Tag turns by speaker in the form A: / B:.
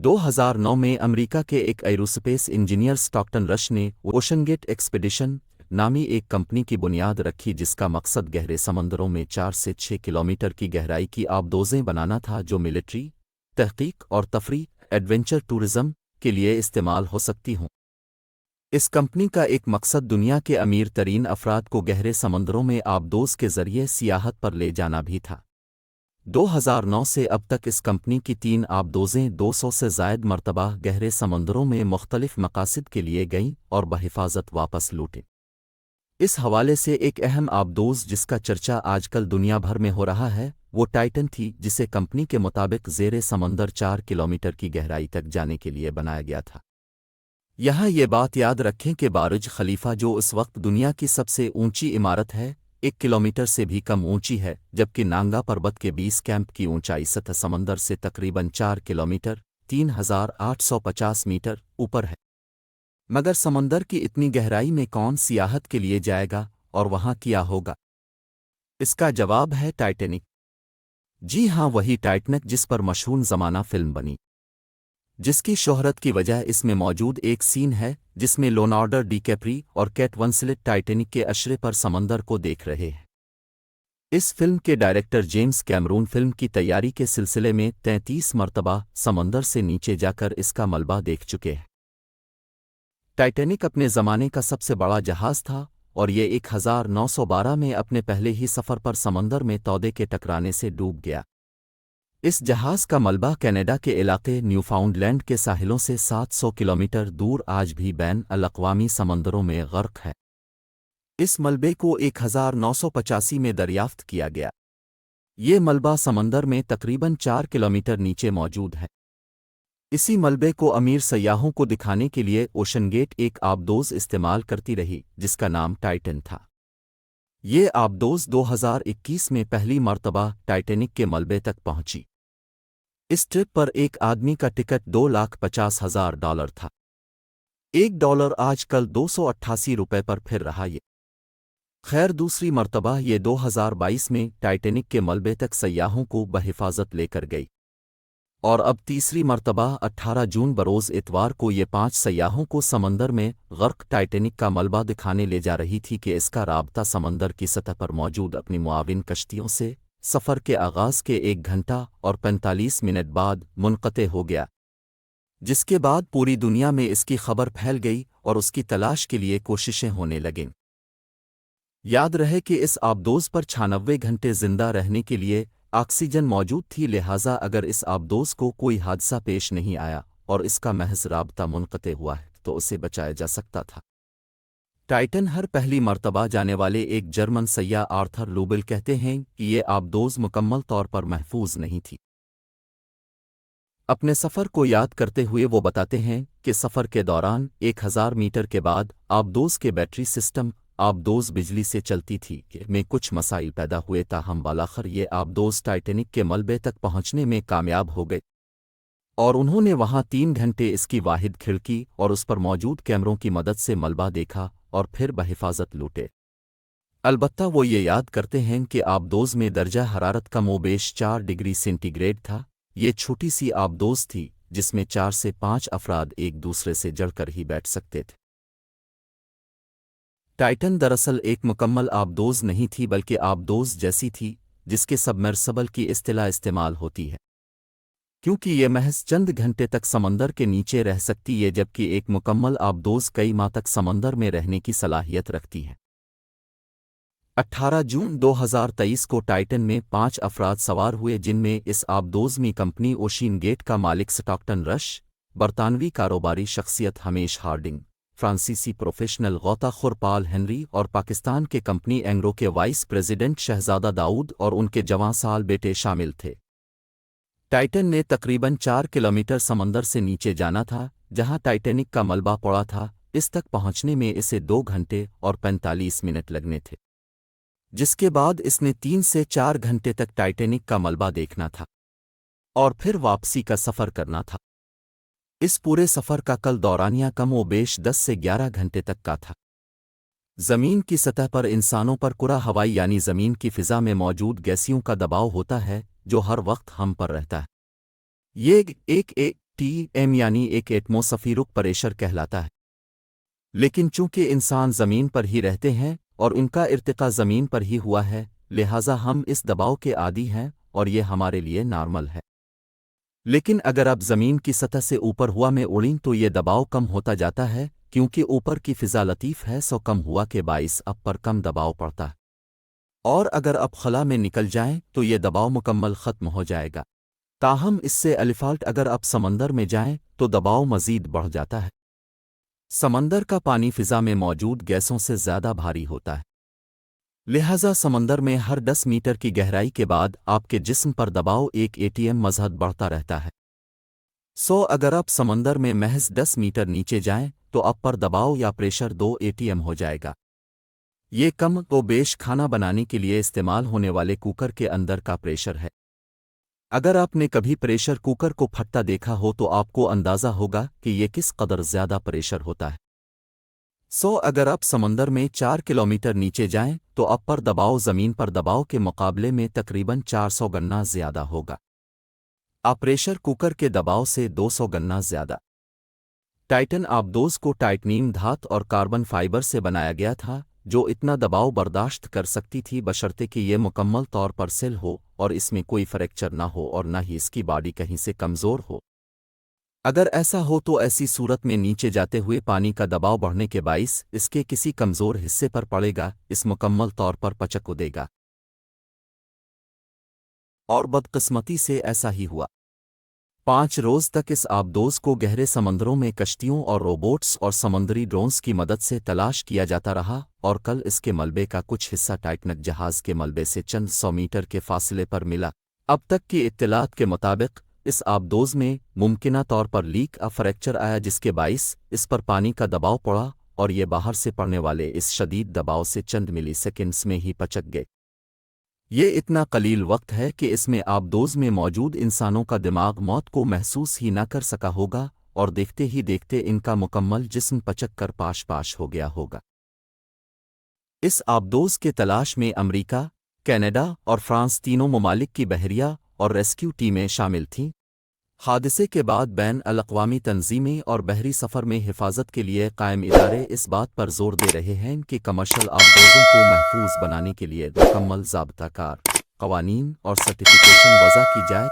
A: 2009 में अमेरिका के एक एरोस्पेस इंजीनियर स्टॉकटन रश ने ओशनगेट एक्सपीडिशन नामी एक कंपनी की बुनियाद रखी जिसका मकसद गहरे समंदरों में 4 से 6 किलोमीटर की गहराई की आबदोज़ें बनाना था जो मिलिट्री, तहकीक और तफरी एडवेंचर टूरिज़्म के लिए इस्तेमाल हो सकती हों। इस कंपनी का एक मकसद दुनिया के अमीर तरीन अफराद को गहरे समंदरों में आबदोज़ के ज़रिए सियाहत पर ले जाना भी था। 2009 से अब तक इस कंपनी की 3 आबदोज़ें 200 से ज़ायद मरतबा गहरे समंदरों में मुख्तलिफ मकासद के लिए गईं और बहिफाजत वापस लौटें। इस हवाले से एक अहम आबदोज़ जिसका चर्चा आजकल दुनिया भर में हो रहा है वो टाइटन थी, जिसे कंपनी के मुताबिक ज़ेरे समंदर 4 किलोमीटर की गहराई तक जाने के लिए बनाया गया था। यहाँ ये बात याद रखें कि बुर्ज खलीफा जो इस वक्त दुनिया की सबसे ऊंची इमारत है 1 किलोमीटर से भी कम ऊंची है, जबकि नांगा पर्वत के 20 कैंप की ऊंचाई सतह समंदर से तकरीबन 4 किलोमीटर 3850 मीटर ऊपर है। मगर समंदर की इतनी गहराई में कौन सियाहत के लिए जाएगा और वहाँ क्या होगा? इसका जवाब है टाइटैनिक। जी हाँ, वही टाइटैनिक जिस पर मशहूर ज़माना फिल्म बनी, जिसकी शोहरत की वजह इसमें मौजूद एक सीन है जिसमें लियोनार्डो डिकैप्रियो और केट विंसलेट टाइटैनिक के अशरे पर समंदर को देख रहे हैं। इस फिल्म के डायरेक्टर जेम्स कैमरून फिल्म की तैयारी के सिलसिले में 33 मरतबा समंदर से नीचे जाकर इसका मलबा देख चुके हैं। टाइटैनिक अपने ज़माने का सबसे बड़ा जहाज़ था और ये 1912 में अपने पहले ही सफ़र पर समंदर में तौदे के टकराने से डूब गया। इस जहाज़ का मलबा कनाडा के इलाके न्यूफाउंडलैंड के साहिलों से 700 किलोमीटर दूर आज भी बैन अल-अक़वामी समंदरों में गर्क है। इस मलबे को 1985 में दरियाफ्त किया गया। ये मलबा समंदर में तकरीबन 4 किलोमीटर नीचे मौजूद है। इसी मलबे को अमीर सयाहों को दिखाने के लिए ओशनगेट एक आबदोज़ इस्तेमाल करती रही जिसका नाम टाइटन था। ये आबदोज़ 2021 में पहली मरतबा टाइटैनिक के मलबे तक पहुंची। इस ट्रिप पर एक आदमी का टिकट $2,50,000 था। $1 आजकल 288 रुपये पर फिर रहा ये। खैर, दूसरी मरतबा ये 2022 में टाइटैनिक के मलबे तक सयाहों को बहिफाजत लेकर गई और अब तीसरी मरतबा 18 जून बरोज़ इतवार को ये 5 सयाहों को समंदर में गर्क टाइटैनिक का मलबा दिखाने ले जा रही थी कि इसका राबता समंदर की सतह पर मौजूद अपनी मुआविन कश्तियों से सफ़र के आगाज़ के 1 घंटा और 45 मिनट बाद मुनक़ते हो गया, जिसके बाद पूरी दुनिया में इसकी खबर फैल गई और उसकी तलाश के लिए कोशिशें होने लगीं। याद रहे कि इस आबदोज़ पर 96 घंटे जिंदा रहने के लिए ऑक्सीजन मौजूद थी, लिहाजा अगर इस आबदोज़ को कोई हादसा पेश नहीं आया और इसका महज राबता मुनक़ते हुआ है तो उसे बचाया जा सकता था। टाइटन हर पहली मरतबा जाने वाले एक जर्मन सय्याह आर्थर लूबेल कहते हैं कि ये आबदोज़ मुकम्मल तौर पर महफूज नहीं थी। अपने सफ़र को याद करते हुए वो बताते हैं कि सफ़र के दौरान 1000 मीटर के बाद आबदोज़ के बैटरी सिस्टम आबदोज़ बिजली से चलती थी में कुछ मसाइल पैदा हुए, ताहम बालाखर ये आबदोज़ टाइटैनिक के मलबे तक पहुंचने में कामयाब हो गए और उन्होंने वहां 3 घंटे इसकी वाहिद खिड़की और उस पर मौजूद कैमरों की मदद से मलबा देखा और फिर बहिफाजत लूटे। अलबत्ता वो ये याद करते हैं कि आबदोज़ में दर्जा हरारत कमोबेश 4 डिग्री सेंटीग्रेड था। ये छोटी सी आबदोज़ थी जिसमें 4 से 5 अफराद एक दूसरे से जड़कर ही बैठ सकते थे। टाइटन दरअसल एक मुकम्मल आबदोज़ नहीं थी बल्कि आबदोज़ जैसी थी जिसके सबमर्सिबल की इस्तिलाह इस्तेमाल होती है, क्योंकि ये महज चंद घंटे तक समंदर के नीचे रह सकती है, जबकि एक मुकम्मल आबदोज़ कई माह तक समंदर में रहने की सलाहियत रखती है। 18 जून 2023 को टाइटन में 5 अफराद सवार हुए, जिनमें इस आबदोज़ में कंपनी ओशनगेट का मालिक स्टॉकटन रश, बरतानवी कारोबारी शख्सियत हमेश हार्डिंग, फ्रांसीसी प्रोफेशनल गौताखोर पॉल हेनरी और पाकिस्तान के कंपनी एंग्रो के वाइस प्रेसिडेंट शहजादा दाऊद और उनके जवां साल बेटे शामिल थे। टाइटन ने तकरीबन 4 किलोमीटर समंदर से नीचे जाना था जहां टाइटैनिक का मलबा पड़ा था। इस तक पहुंचने में इसे 2 घंटे और 45 मिनट लगने थे, जिसके बाद इसने 3 से 4 घंटे तक टाइटैनिक का मलबा देखना था और फिर वापसी का सफ़र करना था। इस पूरे सफ़र का कल दौरानिया कमोबेश 10 से 11 घंटे तक का था। ज़मीन की सतह पर इंसानों पर कुरा हवाई यानी ज़मीन की फ़िज़ा में मौजूद गैसियों का दबाव होता है जो हर वक्त हम पर रहता है। ये एक ATM यानी एक एटमॉस्फेरिक प्रेशर कहलाता है। लेकिन चूंकि इंसान ज़मीन पर ही रहते हैं और उनका इर्तिका ज़मीन पर ही हुआ है, लिहाजा हम इस दबाव के आदी हैं और ये हमारे लिए नॉर्मल है। लेकिन अगर आप ज़मीन की सतह से ऊपर हवा में उड़ीं तो ये दबाव कम होता जाता है, क्योंकि ऊपर की फ़िज़ा लतीफ़ है, सो कम हुआ के बाइस अब पर कम दबाव पड़ता है। और अगर आप खला में निकल जाएं तो ये दबाव मुकम्मल ख़त्म हो जाएगा। ताहम इससे अलिफाल्ट अगर आप समंदर में जाएं तो दबाव मज़ीद बढ़ जाता है। समंदर का पानी फ़िज़ा में मौजूद गैसों से ज़्यादा भारी होता है, लिहाजा समंदर में हर 10 मीटर की गहराई के बाद आपके जिस्म पर दबाव एक ATM मज़हद बढ़ता रहता है। सो अगर आप समंदर में महज 10 मीटर नीचे जाएं तो आप पर दबाव या प्रेशर 2 ATM हो जाएगा। ये कम तो बेश खाना बनाने के लिए इस्तेमाल होने वाले कुकर के अंदर का प्रेशर है। अगर आपने कभी प्रेशर कुकर को फटता देखा हो तो आपको अंदाज़ा होगा कि ये किस कदर ज़्यादा प्रेशर होता है। सो अगर आप समंदर में 4 किलोमीटर नीचे जाएं तो आप पर दबाव ज़मीन पर दबाव के मुकाबले में तकरीबन 400 गना ज़्यादा होगा। आप प्रेशर कुकर के दबाव से 200 गना ज़्यादा। टाइटन आबदोज़ को टाइटनियम धात और कार्बन फाइबर से बनाया गया था, जो इतना दबाव बर्दाश्त कर सकती थी बशर्ते कि ये मुकम्मल तौर पर सिल हो और इसमें कोई फ्रैक्चर ना हो और ना ही इसकी बॉडी कहीं से कमज़ोर हो। अगर ऐसा हो तो ऐसी सूरत में नीचे जाते हुए पानी का दबाव बढ़ने के बाइस इसके किसी कमज़ोर हिस्से पर पड़ेगा, इस मुकम्मल तौर पर पचक को देगा। और बदकिस्मती से ऐसा ही हुआ। 5 रोज़ तक इस आबदोज़ को गहरे समंदरों में कश्तियों और रोबोट्स और समुद्री ड्रोन्स की मदद से तलाश किया जाता रहा और कल इसके मलबे का कुछ हिस्सा टाइटैनिक जहाज़ के मलबे से चंद 100 मीटर के फासले पर मिला। अब तक की इत्तलात के मुताबिक इस आबदोज़ में मुमकिना तौर पर लीक फ्रैक्चर आया, जिसके बाइस इस पर पानी का दबाव पड़ा और ये बाहर से पड़ने वाले इस शदीद दबाव से चंद मिलीसेकंड्स में ही पचक गए। ये इतना कलील वक्त है कि इसमें आबदोज़ में मौजूद इंसानों का दिमाग मौत को महसूस ही ना कर सका होगा और देखते ही देखते इनका मुकम्मल जिस्म पचक कर पाश पाश हो गया होगा। इस आबदोज़ के तलाश में अमरीका, कनाडा और फ्रांस तीनों ममालिक की बहरिया और रेस्क्यू टीमें शामिल थीं। हादसे के बाद बैन अल-अक़वामी तंज़ीमें और बहरी सफ़र में हिफाजत के लिए कायम इदारे इस बात पर जोर दे रहे हैं कि कमर्शल आबदोज़ों को महफूज बनाने के लिए मुकम्मल ज़ाब्ताकार क़वानीन और सर्टिफ़िकेशन वज़ा की जाए।